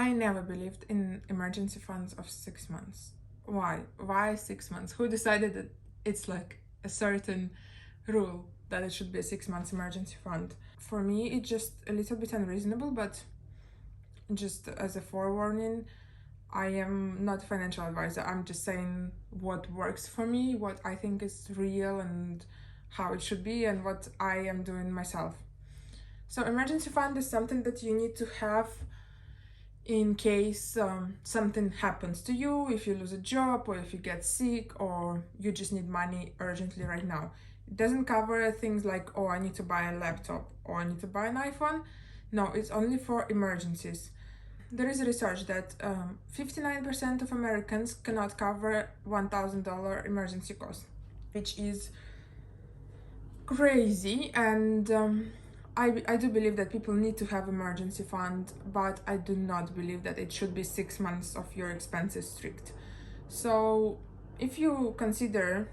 I never believed in emergency funds of 6 months. Why? Why 6 months? Who decided that it's like a certain rule that it should be a 6 months emergency fund? For me, it's just a little bit unreasonable, but just as a forewarning, I am not a financial advisor. I'm just saying what works for me, what I think is real and how it should be, and what I am doing myself. So, emergency fund is something that you need to have in case something happens to you, if you lose a job, or if you get sick, or you just need money urgently right now. It doesn't cover things like, oh, I need to buy a laptop or I need to buy an iPhone. No, it's only for emergencies. There is research that 59% of Americans cannot cover $1,000 emergency cost, which is crazy. And I do believe that people need to have emergency fund, but I do not believe that it should be 6 months of your expenses strict. So if you consider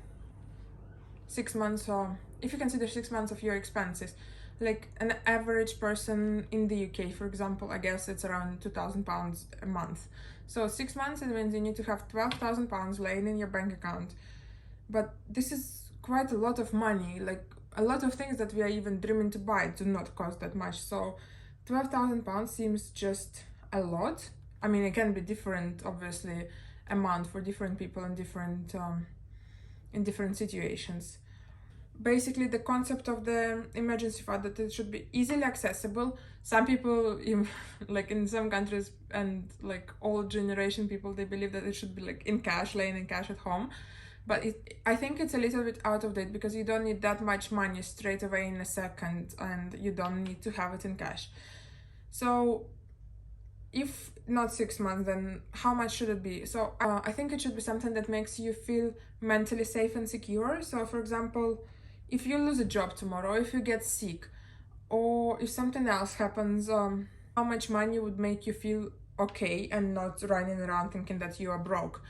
6 months, or if you consider 6 months of your expenses, like an average person in the UK, for example, I guess it's around £2,000 a month. So 6 months, it means you need to have £12,000 laying in your bank account. But this is quite a lot of money. Like a lot of things that we are even dreaming to buy do not cost that much. So £12,000 seems just a lot. I mean, it can be different, obviously, amount for different people in different situations. Basically, the concept of the emergency fund, that it should be easily accessible. Some people, like in some countries and like old generation people, they believe that it should be like in cash, laying in cash at home. But I think it's a little bit out of date, because you don't need that much money straight away in a second, and you don't need to have it in cash. So if not 6 months, then how much should it be? So I think it should be something that makes you feel mentally safe and secure. So for example, if you lose a job tomorrow, if you get sick, or if something else happens, how much money would make you feel okay and not running around thinking that you are broke?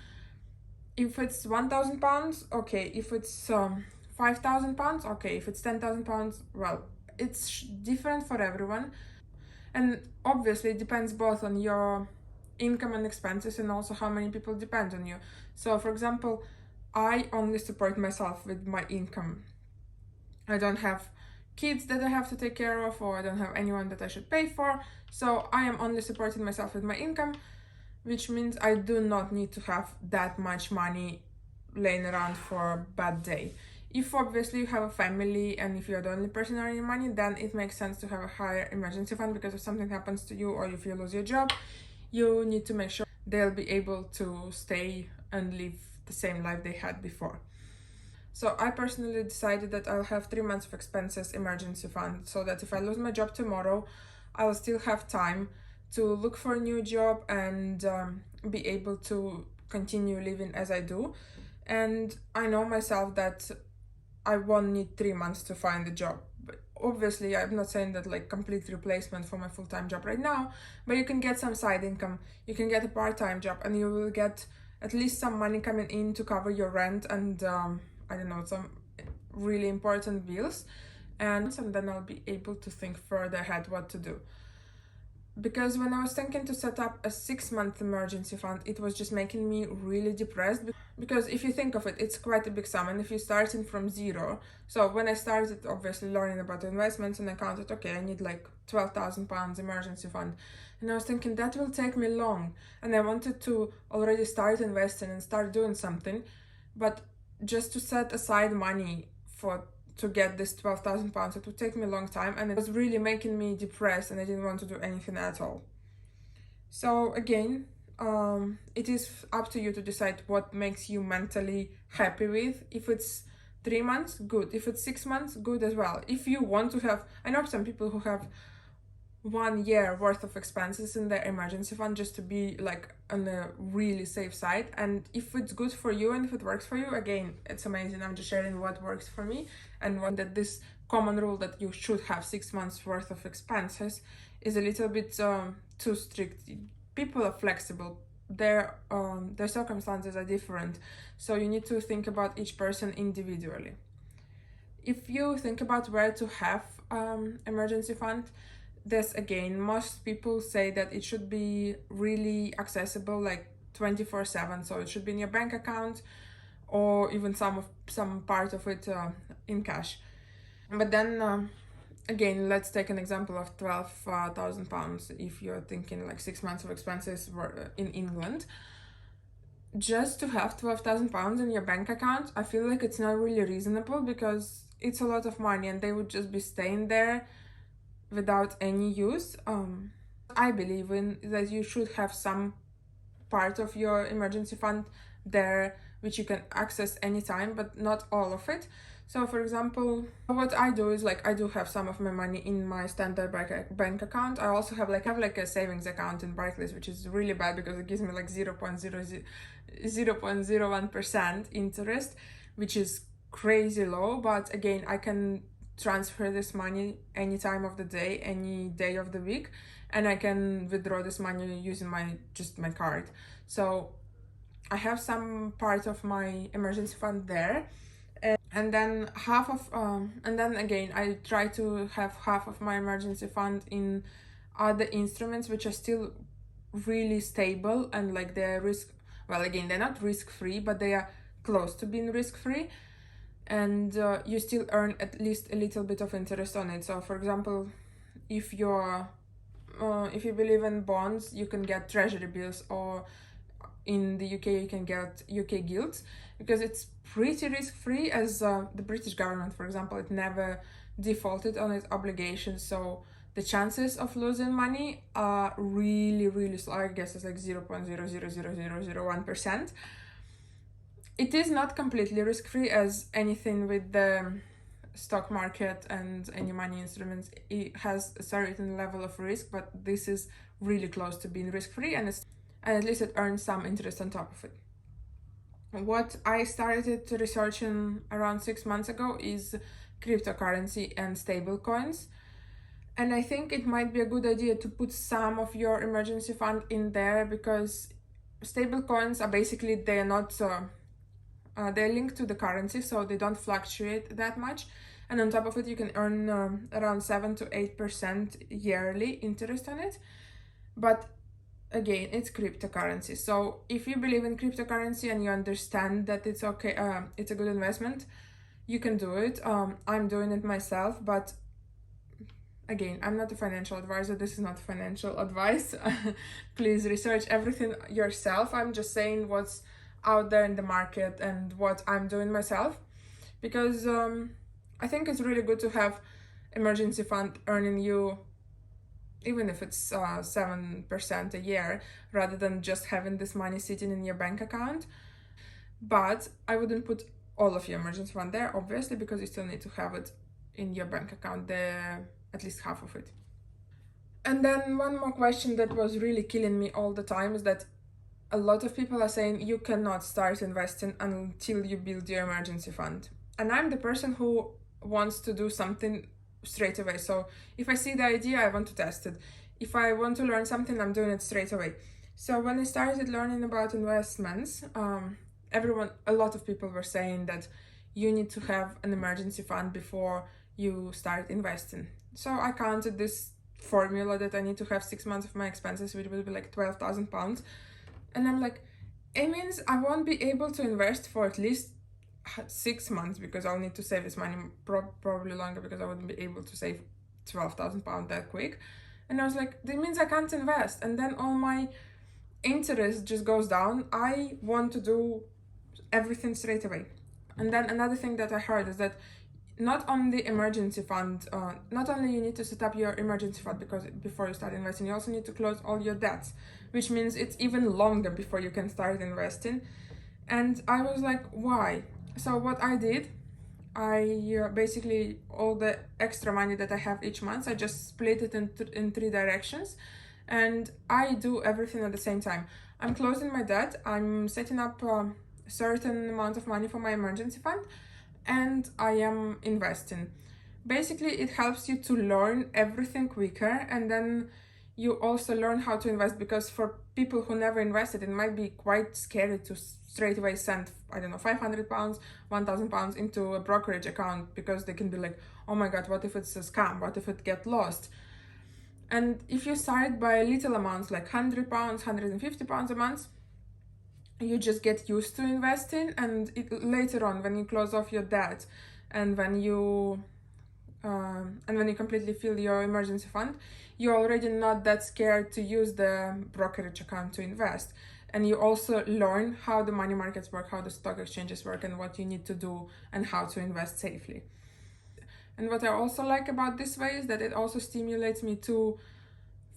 If it's £1,000, okay. If it's £5,000, okay. If it's £10,000, well, it's different for everyone. And obviously it depends both on your income and expenses, and also how many people depend on you. So for example, I only support myself with my income. I don't have kids that I have to take care of, or I don't have anyone that I should pay for. So I am only supporting myself with my income, which means I do not need to have that much money laying around for a bad day. If obviously you have a family and if you're the only person earning money, then it makes sense to have a higher emergency fund, because if something happens to you or if you lose your job, you need to make sure they'll be able to stay and live the same life they had before. So I personally decided that I'll have 3 months of expenses emergency fund, so that if I lose my job tomorrow, I'll still have time to look for a new job and be able to continue living as I do. And I know myself that I won't need 3 months to find a job. But obviously, I'm not saying that like complete replacement for my full-time job right now, but you can get some side income, you can get a part-time job, and you will get at least some money coming in to cover your rent and I don't know, some really important bills. And then I'll be able to think further ahead what to do. Because when I was thinking to set up a 6-month emergency fund, it was just making me really depressed. Because if you think of it, it's quite a big sum, and if you're starting from zero. So when I started obviously learning about investments, and I counted, okay, I need like £12,000 emergency fund, and I was thinking that will take me long, and I wanted to already start investing and start doing something, but just to set aside money to get this £12,000, it would take me a long time, and it was really making me depressed, and I didn't want to do anything at all. So again, it is up to you to decide what makes you mentally happy with. If it's 3 months, good. If it's 6 months, good as well. If you want to have, I know some people who have 1 year worth of expenses in their emergency fund, just to be like on a really safe side. And if it's good for you and if it works for you, again, it's amazing. I'm just sharing what works for me, and one that this common rule that you should have 6 months worth of expenses is a little bit too strict. People are flexible, their circumstances are different, so you need to think about each person individually. If you think about where to have emergency fund, this again, most people say that it should be really accessible, like 24/7. So it should be in your bank account, or even some part of it in cash. But then again, let's take an example of £12,000. If you're thinking like 6 months of expenses were in England, just to have £12,000 in your bank account, I feel like it's not really reasonable, because it's a lot of money and they would just be staying there without any use. I believe in that you should have some part of your emergency fund there which you can access anytime, but not all of it. So for example, what I do is, like, I do have some of my money in my standard bank account. I also have like a savings account in Barclays, which is really bad because it gives me like 0.01% interest, which is crazy low. But again, I can transfer this money any time of the day, any day of the week, and I can withdraw this money using my card. So I have some part of my emergency fund there, and then again I try to have half of my emergency fund in other instruments which are still really stable, and like they're again, they're not risk-free, but they are close to being risk-free, and you still earn at least a little bit of interest on it. So for example, if you believe in bonds, you can get treasury bills, or in the UK you can get UK gilts, because it's pretty risk-free, as the British government, for example, it never defaulted on its obligations, so the chances of losing money are really, really slow. I guess it's like 0.00001%. It is not completely risk-free, as anything with the stock market and any money instruments, it has a certain level of risk, but this is really close to being risk-free, and at least it earns some interest on top of it. What I started researching around 6 months ago is cryptocurrency and stable coins. And I think it might be a good idea to put some of your emergency fund in there, because stable coins are basically, they're not they're linked to the currency, so they don't fluctuate that much. And on top of it, you can earn around 7 to 8% yearly interest on it. But again, it's cryptocurrency. So if you believe in cryptocurrency and you understand that it's okay, it's a good investment, you can do it. I'm doing it myself, but again, I'm not a financial advisor. This is not financial advice. Please research everything yourself. I'm just saying what's out there in the market and what I'm doing myself, because I think it's really good to have emergency fund earning you, even if it's 7% a year, rather than just having this money sitting in your bank account. But I wouldn't put all of your emergency fund there, obviously, because you still need to have it in your bank account, there, at least half of it. And then one more question that was really killing me all the time is that a lot of people are saying you cannot start investing until you build your emergency fund. And I'm the person who wants to do something straight away. So if I see the idea, I want to test it. If I want to learn something, I'm doing it straight away. So when I started learning about investments, a lot of people were saying that you need to have an emergency fund before you start investing. So I counted this formula that I need to have 6 months of my expenses, which will be like £12,000. And I'm like, it means I won't be able to invest for at least 6 months, because I'll need to save this money probably longer, because I wouldn't be able to save £12,000 that quick. And I was like, that means I can't invest, and then all my interest just goes down. I want to do everything straight away. And then another thing that I heard is that not only emergency fund, not only you need to set up your emergency fund because before you start investing, you also need to close all your debts, which means it's even longer before you can start investing. And I was like, why? So what I did, I basically, all the extra money that I have each month, I just split it in 3 directions, and I do everything at the same time. I'm closing my debt, I'm setting up a certain amount of money for my emergency fund, and I am investing. Basically, it helps you to learn everything quicker, and then you also learn how to invest, because for people who never invested, it might be quite scary to straight away send, I don't know, £500, £1,000 into a brokerage account, because they can be like, oh my god, what if it's a scam? What if it get lost? And if you start by little amounts like £100, £150 a month, you just get used to investing, and later on, when you close off your debt and when you completely fill your emergency fund, you're already not that scared to use the brokerage account to invest. And you also learn how the money markets work, how the stock exchanges work, and what you need to do and how to invest safely. And what I also like about this way is that it also stimulates me to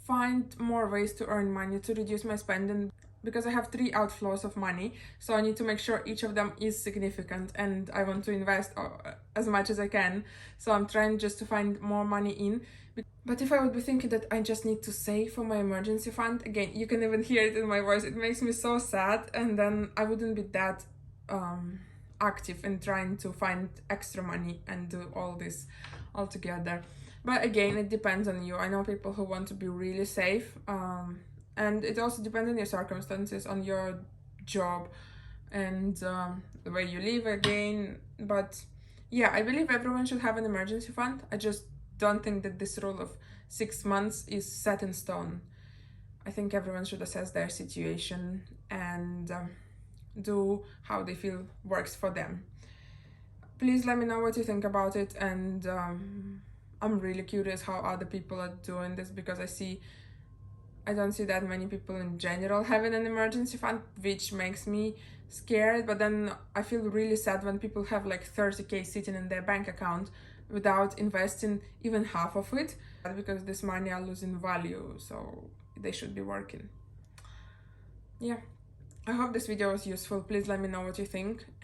find more ways to earn money, to reduce my spending, because I have 3 outflows of money, so I need to make sure each of them is significant, and I want to invest as much as I can, so I'm trying just to find more money in. But if I would be thinking that I just need to save for my emergency fund, again, you can even hear it in my voice, it makes me so sad, and then I wouldn't be that active in trying to find extra money and do all this all together. But again, it depends on you. I know people who want to be really safe, and it also depends on your circumstances, on your job, and the way you live again. But yeah, I believe everyone should have an emergency fund. I just don't think that this rule of 6 months is set in stone. I think everyone should assess their situation and do how they feel works for them. Please let me know what you think about it, and I'm really curious how other people are doing this, because I don't see that many people in general having an emergency fund, which makes me scared. But then I feel really sad when people have like 30k sitting in their bank account without investing even half of it, because this money are losing value, so they should be working. Yeah, I hope this video was useful. Please let me know what you think.